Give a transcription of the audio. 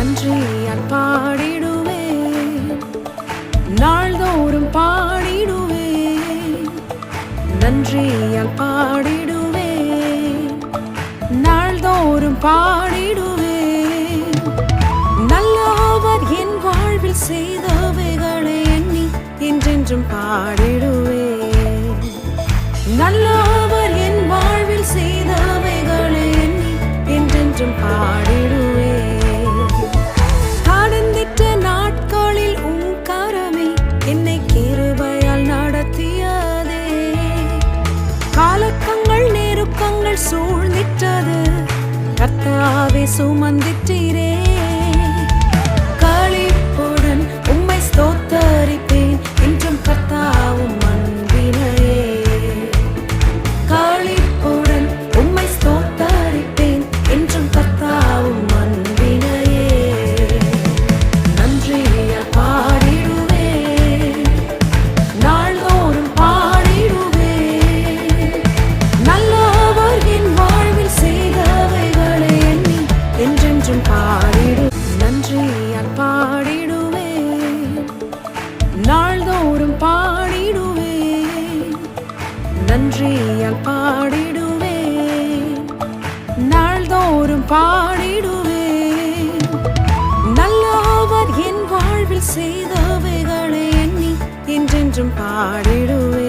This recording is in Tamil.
நன்றியால் பாடிடுவேன், நாள்தோறும் பாடிடுவேன். நன்றியால் பாடிடுவேன், நாள்தோறும் பாடிடுவேன். நல்லவர் என் வாழ்வில் செய்தவைகளை எண்ணி என்றென்றும் பாடிடுவேன். நல்லவர் என் வாழ்வில் செய்தவைகளை எண்ணி என்றென்றும் பாடிடுவேன். கடந்திட்ட நாட்களில் உம் கரமே என்னை கிருபையால் நடத்தியதே. காலக்கங்கள் நெருக்கங்கள் சூழ்ந்திட்டது, கர்த்தாவே சுமந்திட்டீரே. களிப்புடன் உம்மை ஸ்தோத்தரிப்பேன், என்றும் கர்த்தாவும் அன்பினையே. களிப்புடன் உம்மை ஸ்தோத்தரிப்பேன், என்றும் கர்த்தாவும் அன்பினையே. நன்றியால் பாடிடுவேன், நாள்தோறும் பாடிடுவேன். நல்லவர் என் வாழ்வில் செய்தவைகளை எண்ணி என்றென்றும் பாடிடு. நன்றியால் பாடிடுவேன், நாள்தோறும் பாடிடுவேன். நன்றியால் பாடிடுவேன், நாள்தோறும் பாடிடுவேன். நல்லவர் என் வாழ்வில் செய்தவைகளை எண்ணி என்றென்றும் பாடிடுவேன்.